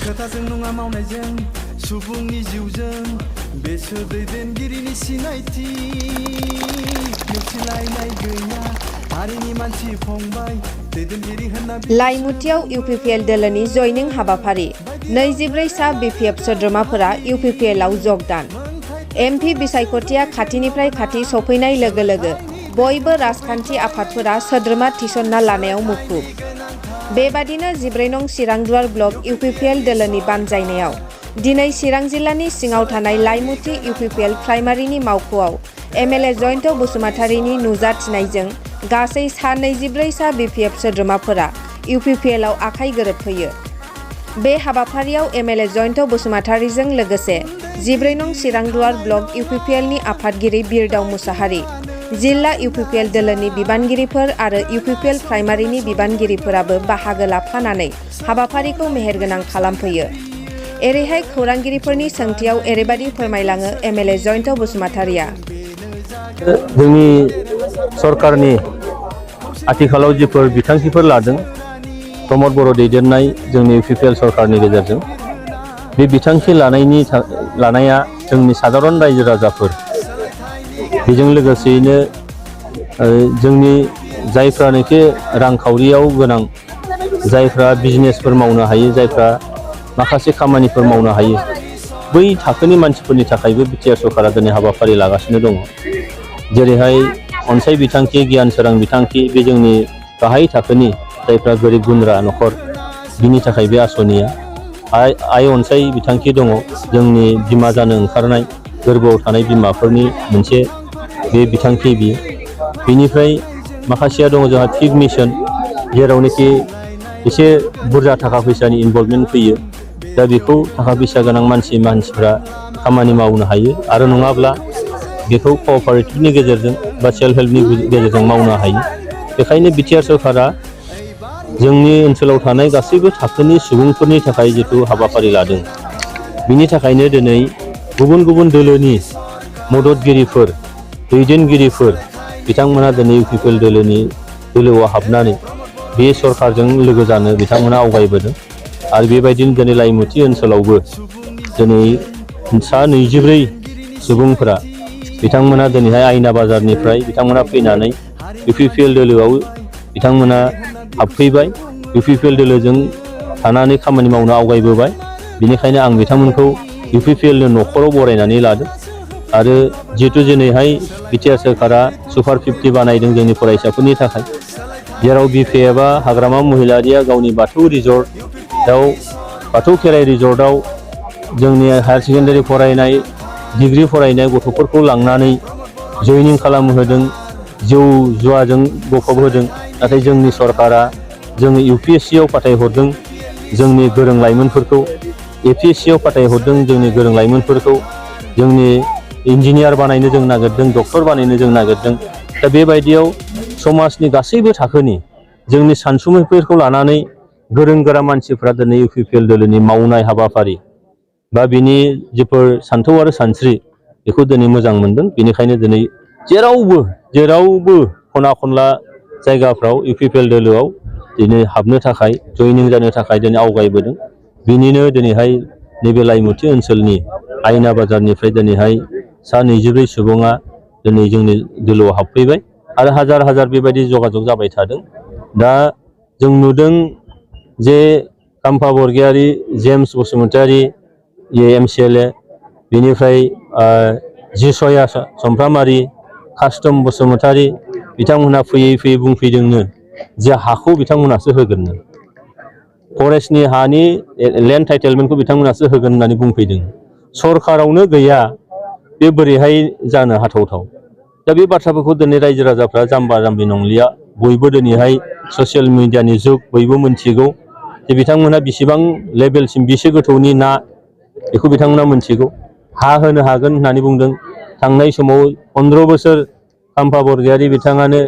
खोथाजों नङा मावनायजों सुबुंनि जिउजों बेसोर दैदेनगिरिनि सिनायथि मिथिलायनाय गैया हारिनि मानसि फंबाय दैदेनगिरि होनना लाइमुथियाव इउपिपिएल दोलोनि जयनिं हाबाफारि 24 सा बिपिएफ सोद्रोमाफोरा इउपिपिएलआव जगदान एमपि बिसायख'थिया खाथिनिफ्राय खाथि सफैनाय लोगो लोगो बयबो राजखान्थि आफादफोरा सोद्रोमा थिसनना लानायाव मुखुब बेबादिनो 14 नं चिरांदुवार ब्लक इउपिपिएल दोलोनि बानजायनायाव दिनै चिरां जिल्लानि सिङाव थानाय लाइमुथि इउपिपिएल प्राइमारिनि मावख'आव एमएलए जयन्त बसुमतारीनि नुजाथिनायजों गासै सा 24 सा बिपिएफ सोद्रोमाफोरा इउपिपिएलआव आखाइ गोरोबहोयो बे हाबाफारियाव एमएलए जयन्त बसुमतारीजों लोगोसे 14 नं चिरांदुवार ब्लक इउपिपिएलनि आफादगिरि बिरदाव मुसाहारि जिल्ला इउपिपिएल दोलोनि बिबानगिरिफोर आरो इउपिपिएल प्राइमारिनि बिबानगिरिफोराबो बाहागो लाफानानै हाबाफारिखौ मेहेरगोनां खालामफैयो एरैहाय खौरांगिरिफोरनि सोंथियाव एरैबादि फोरमायलाङो एमएलए जयन्त बसुमतारीया जोंनि सरकारनि आथिखालाव जिफोर बिथांखिफोर लादों प्रमद बर' दैदेननाय जोंनि इउपिपिएल सरकारनि गेजेरजों बे बिथांखि लानाया जोंनि साधारन रायजो राजाफोर बेजों लोगोसेयैनो जोंनि जायफ्रानोखि रांखावरियाव गोनां जायफ्रा बिजनेसफोर मावनो हायो जायफ्रा माखासे खामानिफोर मावनो हायो बै थाखोनि मानसिफोरनि थाखायबो बिटिआर सरकारा दिनै हाबाफारि लागासिनो दङ जेरैहाय अनसाय बिथांखि गियान सोरां बिथांखि बे जोंनि गाहाय थाखोनि जायफ्रा गोरिब गुन्द्रा न'खर बिनि थाखाय बे आसनिया आइ अनसाय बिथांखि दङ जोंनि बिमा जानो ओंखारनाय गोरबोआव थानाय बिमाफोरनि मोनसे बे बिथांखि बियो बेनिफ्राय माखासेया दङ जोंहा थिग मिशन जेरावनोखि एसे बुरजा थाखा फैसानि इनभल्भमेन्ट फैयो दा बेखौ थाखा फैसा गोनां मानसिफ्रा खामानि मावनो हायो आरो नङाब्ला बेखौ कअपारेटिभनि गेजेरजों बा सेल्फ हेल्पनि गेजेरजों मावनो हायो बेखायनो बिटिआर सरकारा जोंनि ओनसोलाव थानाय गासैबो थाखोनि सुबुंफोरनि थाखाय जिथु हाबाफारि लादों बिनि थाखायनो दिनै गुबुन गुबुन दोलोनि मददगिरिफोर दैदेनगिरिफोर बिथांमोना दिनै इउपिपिएल दोलोआव हाबनानै बे सरकारजों लोगो जानो बिथांमोना आवगायबोदों आरो बेबायदिनो दिनै लाइमुथि ओनसोलावबो दिनै सा 24 सुबुंफोरा बिथांमोना दिनैहाय आयना बाजारनिफ्राय बिथांमोना फैनानै इउपिपिएल दोलोआव बिथांमोना हाबफैबाय इउपिपिएल दोलोजों थानानै खामानि मावनो आवगायबोबाय बेनिखायनो आं बिथांमोनखौ इउपिपिएलनि न'खराव बरायनानै लादों आरो जिहेतु दिनैहाय बिटिआर सरकारा सुपार 50 बानायदों जोंनि फरायसाफोरनि थाखाय जेराव बिपिएफआ हाग्रामा महिलारिया गावनि बाथौ रिजर्टआव बाथौ खेराइ रिजर्टआव जोंनि हायार सेकेन्डारि फरायनाय डिग्री फरायनाय गथ'फोरखौ लांनानै जयनिं खालामहोदों जौ जुवाजों गफबहोदों नाथाय जोंनि सरकारा जोंनि इउपिएससिआव फाथायहरदों जोंनि गोरों लाइमोनफोरखौ एपिएससिआव फाथायहरदों जोंनि गोरों लाइमोनफोरखौ जोंनि इन्जिनियार बानायनो जों नागिरदों डक्टर बानायनो जों नागिरदों दा बेबायदियाव समाजनि गासैबो थाखोनि जोंनि सानसुमैफोरखौ लानानै गोरों गोरा मानसिफ्रा दिनै इउपिपिएल दोलोनि मावनाय हाबाफारि बा बिनि जिफोर सान्थौ आरो सानस्रि बेखौ दिनै मोजां मोनदों बेनिखायनो दिनै जेरावबो खना खनला जायगाफ्राव इउपिपिएल दोलोआव दिनै हाबनो थाखाय जयनिं जानो थाखाय दिनै आवगायबोदों बिनिनो दिनैहाय नैबे लाइमुथि ओनसोलनि आयना बाजारनिफ्राय दिनैहाय सा 24 सुबुङा दिनै जोंनि दोलोआव हाबफैबाय आरो हाजार हाजार बेबायदि जगाजग जाबाय थादों दा जों नुदों जे काम्फा बरगयारी जेम्स बसुमतारी एमसिएलए बेनिफ्राय जिसया समफ्रामारि कास्टम बसुमतारी बिथांमोनहा फैयै बुंफैदोंनो जे हाखौ बिथांमोनासो होगोननो फरेस्टनि हानि लेन्ड टाइटेलमेन्टखौ बिथांमोनासो होगोन होननानै बुंफैदों सरकारावनो गैया बे बोरैहाय जानो हाथावथाव दा बे बाथ्राफोरखौ दिनै रायजो राजाफ्रा जाम्बा जाम्बि नंलिया बयबो दिनैहाय ससियेल मिडियानि जुग बयबो मिन्थिगौ जे बिथांमोना बेसेबां लेभेलसिम बेसे गोथौनि ना बेखौ बिथांमोना मिन्थिगौ हा होनो हागोन होननानै बुंदों थांनाय समाव 15 बोसोर काम्फा बरगयारी बिथाङानो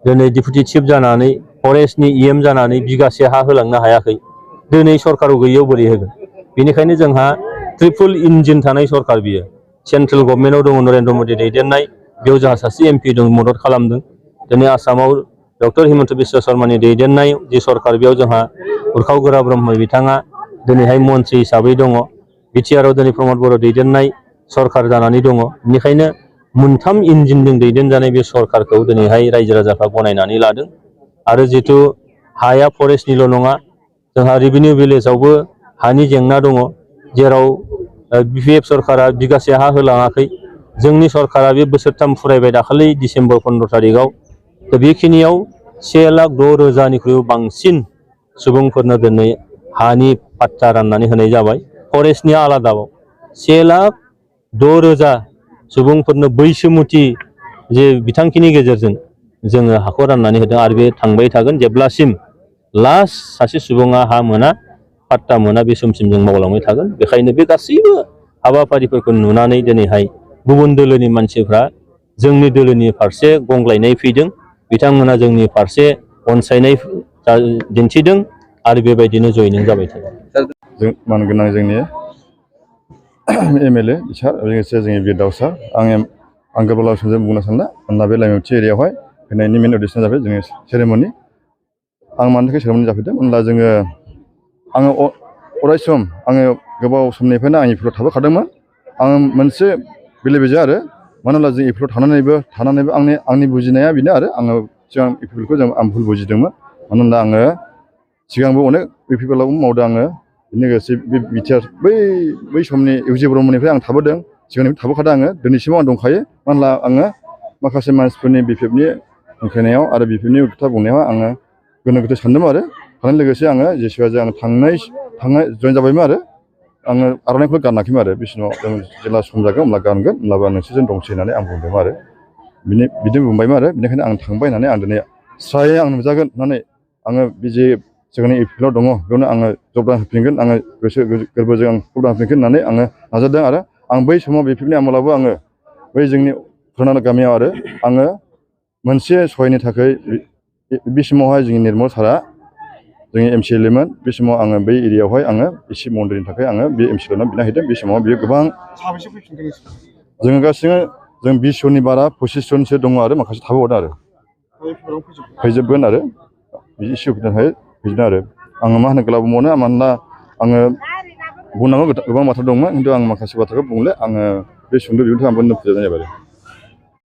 दिनै डिपुटि चिफ जानानै फरेस्टनि EM जानानै बिगासे हा होलांनो हायाखै दिनै सरकाराव गैयैयाव बोरै होगोन बेनिखायनो जोंहा ट्रिपल इन्जिन थानाय सरकार बियो सेन्ट्रेल गभर्नमेन्टआव दङ नरेन्द्र मोदी दैदेननाय बेयाव जोंहा सासे एमपि दं मदद खालामदों दिनै आसामाव डक्टर हिमन्त बिश्व शर्मानि दैदेननाय जि सरकार बेयाव जोंहा उरखाव गोरा ब्रह्म बिथाङा दिनैहाय मन्त्रि हिसाबै दङ बिटिआरआव दिनै प्रमद बर' दैदेननाय सरकार जानानै दङ बेनिखायनो मोनथाम इन्जिनजों दैदेनजानाय बे सरकारखौ दिनैहाय रायजो राजाफ्रा गनायनानै लादों आरो जिथु हाया फरेस्टनिल' नङा जोंहा रेभिनिउ भिलेजावबो हानि जेंना दङ जेराव बिपिएफ सरकारा बिगासे हा होलाङाखै जोंनि सरकारा बे बोसोरथाम फुरायबाय दाखालि डिसेम्बर 15 तारिखआव दा बेखिनियाव 1,06,000निख्रुइबो बांसिन सुबुंफोरनो दिनै हानि पाट्टा राननानै होनाय जाबाय फरेस्टनि आलादाबाव 1,06,000 सुबुंफोरनो बैसोमुथि जे बिथांखिनि गेजेरजों जोङो हाखौ राननानै होदों आरो बे थांबाय थागोन जेब्लासिम लास्ट सासे सुबुङा हा मोना पाट्टा मोना बे समसिम जों मावलांबाय थागोन बेखायनो बे गासैबो हाबाफारिफोरखौ नुनानै दिनैहाय गुबुन दोलोनि मानसिफ्रा जोंनि दोलोनि फारसे गंग्लायनाय फैदों बिथांमोना जोंनि फारसे अनसायनाय दिन्थिदों आरो बेबायदिनो जयनिं जाबाय थादों जों मानगोनां जोंनि एमएलए सार लोगोसे जोंनि बिरदावसा आं गोबाव समजों बुंनो सानला मानोना बे लाइमोनथि एरियायावहाय फैनायनि मेन उद्देश्यआ जाबाय जोंनि सेरेमनि आं मानि थाखाय सेरेमनि जाफैदों होनब्ला आङो अरायसम आङो गोबाव समनिफ्रायनो आं इफोराव थाबोखादोंमोन आं मोनसे बेले बेजे आरो मानो होनब्ला जों इफोराव थानानैबो आंनि बुजिनाया बेनो आरो आङो सिगां इफोरखौ आं भुल बुजिदोंमोन मानो होनब्ला आङो सिगांबो अनेक इफिएलआवबो मावदों आङो लोगोसे बे बिटिआर बै समनि इउजि ब्रह्मनिफ्राय आं थाबोदों सिगांनिफ्राय थाबोखादों आङो दिनैसिमाव आं दंखायो मानो होनब्ला आङो माखासे मानसिफोरनि बिपिएफनि हांख्रायनायाव आरो बिपिएफनि खोथा बुंनायाव आङो गोनो गोथो सानदोंमोन आरो थानाय लोगोसे आङो जेसेबां आं थांनाय जयेन जाबायमोन आरो आङो आर'नाइखौ गानाखैमोन आरो बे समाव जों जेब्ला सम जागोन होमब्ला गानगोन होमब्लाबो नोंसोरजों दंसै होननानै आं बुंदोंमोन आरो बिदिनो बुंबायमोन आरो बेनिखायनो आं थांबाय होननानै आं दिनै स्रायै आं नुजागोन होननानै आङो बे जे जोंनि इउपिएलआव दङ बेयावनो आङो जगदान होफिनगोन आङो गोसो गोरबोजों आं जगदान होफिनगोन होननानै आङो नाजादों आरो आं बै समाव बिपिएफनि आमोलावबो आङो बै जोंनि पुराना गामियाव आरो आङो मोनसे सहायनि थाखाय बे समावहाय जोंनि निर्मल सारा जोंनि एमसिएलएमोन बे समाव आङो बै एरियायावहाय आङो शिब मन्दिरनि थाखाय आङो बे एमसिएलएनाव बिना हैदों बे समाव बियो गोबां जोङो गासिबो जों 20 जननि बारा 25 जनसो दङ आरो माखासे थाबोबावदों आरो फैजोबगोन आरो बिदि इसे होफिननो हायो बिदिनो आरो आङो मा होनो गोलाव बुंबावनो मानोना आङो बुंनांगौ गोबां बाथ्रा दंमोन खिन्थु आं माखासे बाथ्राखौ बुंले आङो बे सुंद' बिबुंथिखौ आंबो फोजोबनाय जाबाय